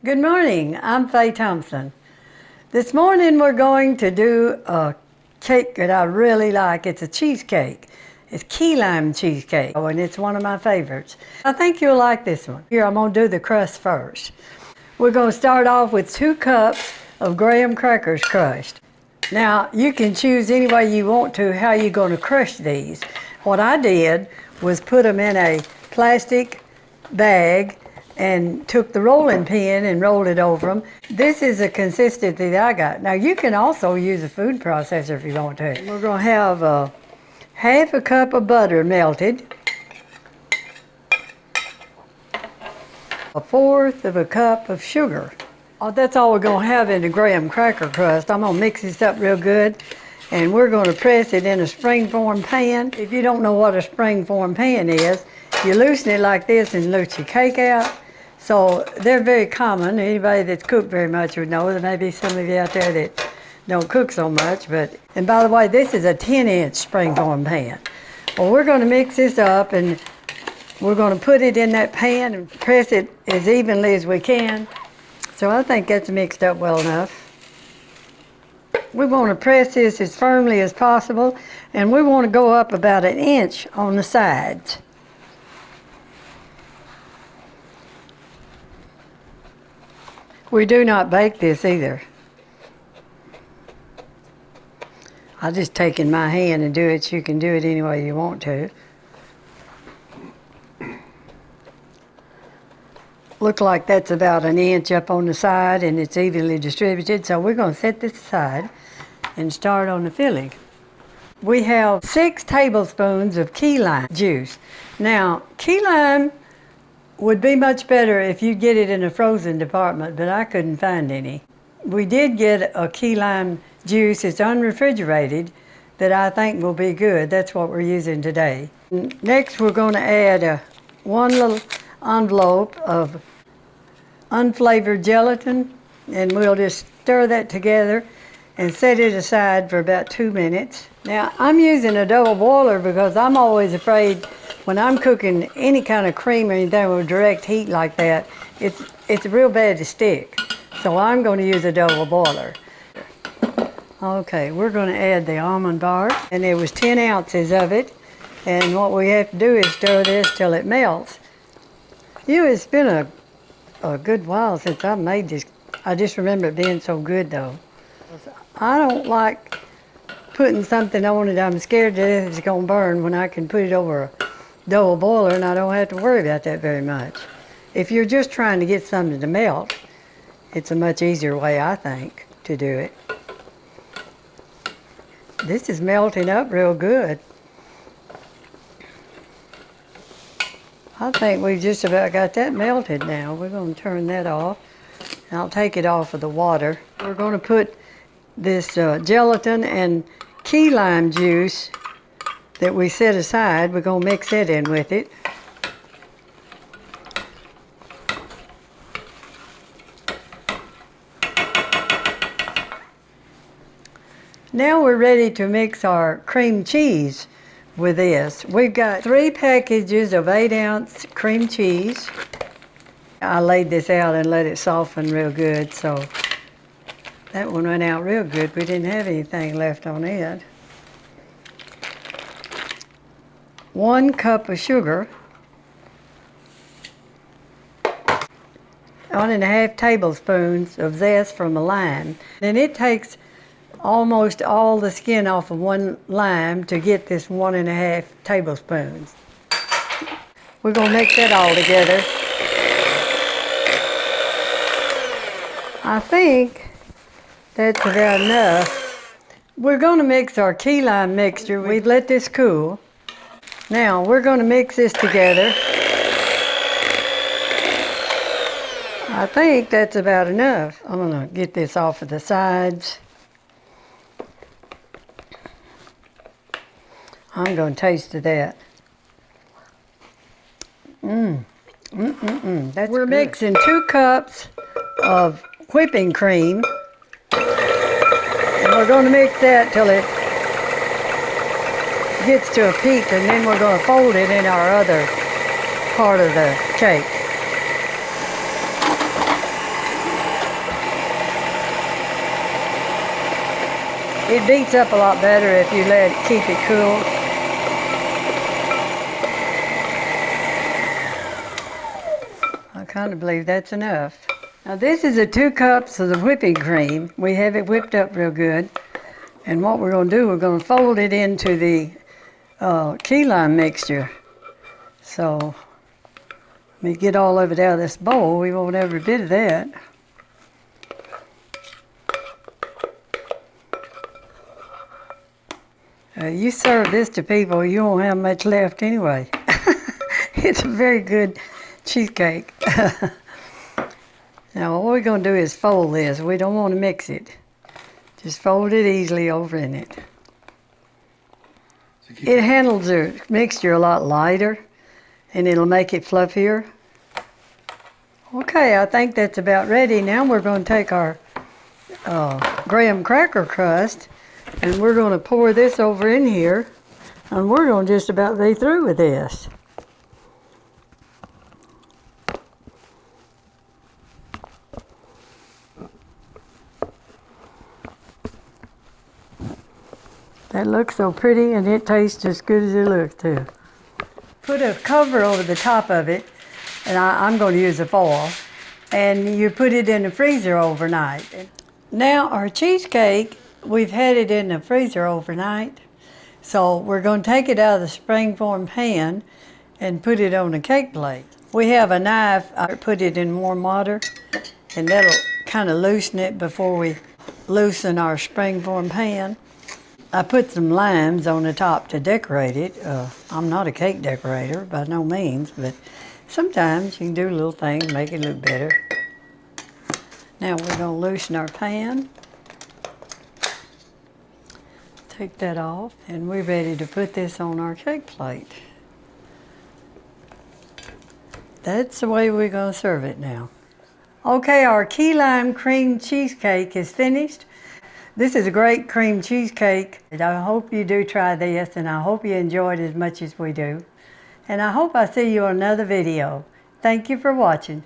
Good morning, I'm Faye Thompson. This morning we're going to do a cake that I really like. It's a cheesecake. It's key lime cheesecake, and it's one of my favorites. I think you'll like this one. Here, I'm gonna do the crust first. We're gonna start off with 2 cups of graham crackers crushed. Now, you can choose any way you want to how you're gonna crush these. What I did was put them in a plastic bag and took the rolling pin and rolled it over them. This is the consistency that I got. Now you can also use a food processor if you want to. We're gonna have half a cup of butter melted, 1/4 of a cup of sugar. That's all we're gonna have in the graham cracker crust. I'm gonna mix this up real good and we're gonna press it in a springform pan. If you don't know what a springform pan is, you loosen it like this and loosen your cake out. So they're very common. Anybody that's cooked very much would know. There may be some of you out there that don't cook so much. And by the way, this is a 10-inch springform pan. Well, we're going to mix this up and we're going to put it in that pan and press it as evenly as we can. So I think that's mixed up well enough. We want to press this as firmly as possible, and we want to go up about 1 inch on the sides. We do not bake this either. I'll just take in my hand and do it. You can do it any way you want to. Look like that's about 1 inch up on the side and it's evenly distributed. So we're going to set this aside and start on the filling. We have 6 tablespoons of key lime juice. Now, key lime would be much better if you get it in a frozen department, but I couldn't find any. We did get a key lime juice. It's unrefrigerated that I think will be good. That's what we're using today. Next, we're going to add 1 little envelope of unflavored gelatin, and we'll just stir that together and set it aside for about 2 minutes. Now, I'm using a double boiler because I'm always afraid when I'm cooking any kind of cream or anything with direct heat like that, it's real bad to stick. So I'm going to use a double boiler. Okay, we're going to add the almond bark, and there was 10 ounces of it. And what we have to do is stir this till it melts. It's been a good while since I've made this. I just remember it being so good though. I don't like putting something on it I'm scared that it's going to burn when I can put it over a double boiler and I don't have to worry about that very much. If you're just trying to get something to melt, it's a much easier way, I think, to do it. This is melting up real good. I think we've just about got that melted now. We're going to turn that off. And I'll take it off of the water. We're going to put this gelatin and key lime juice that we set aside. We're going to mix that in with it. Now we're ready to mix our cream cheese with this. We've got 3 packages of 8-ounce cream cheese. I laid this out and let it soften real good, so that one went out real good. We didn't have anything left on it. 1 cup of sugar, 1.5 tablespoons of zest from a lime. And it takes almost all the skin off of 1 lime to get this 1.5 tablespoons. We're going to mix that all together. I think that's about enough. We're going to mix our key lime mixture. We've let this cool. Now we're going to mix this together. I think that's about enough. I'm going to get this off of the sides. I'm going to taste of that. That's We're good. Mixing 2 cups of whipping cream. And we're going to mix that till it gets to a peak, and then we're going to fold it in our other part of the cake. It beats up a lot better if you keep it cool. I kind of believe that's enough. Now this is 2 cups of the whipping cream. We have it whipped up real good. And what we're going to do, we're going to fold it into the key lime mixture. So let me get all of it out of this bowl. We want every bit of that. You serve this to people, you won't have much left anyway. It's a very good cheesecake. Now what we're going to do is fold this. We don't want to mix it. Just fold it easily over in it. It handles the mixture a lot lighter, and it'll make it fluffier. Okay, I think that's about ready. Now we're going to take our graham cracker crust, and we're going to pour this over in here, and we're going to just about be through with this. That looks so pretty, and it tastes as good as it looks too. Put a cover over the top of it, and I'm going to use a foil, and you put it in the freezer overnight. Now our cheesecake, we've had it in the freezer overnight, so we're going to take it out of the springform pan and put it on a cake plate. We have a knife. I put it in warm water, and that'll kind of loosen it before we loosen our springform pan. I put some limes on the top to decorate it. I'm not a cake decorator by no means, but sometimes you can do a little thing, make it look better. Now we're going to loosen our pan. Take that off, and we're ready to put this on our cake plate. That's the way we're going to serve it now. Okay, our key lime cream cheesecake is finished. This is a great cream cheesecake. I hope you do try this, and I hope you enjoy it as much as we do. And I hope I see you on another video. Thank you for watching.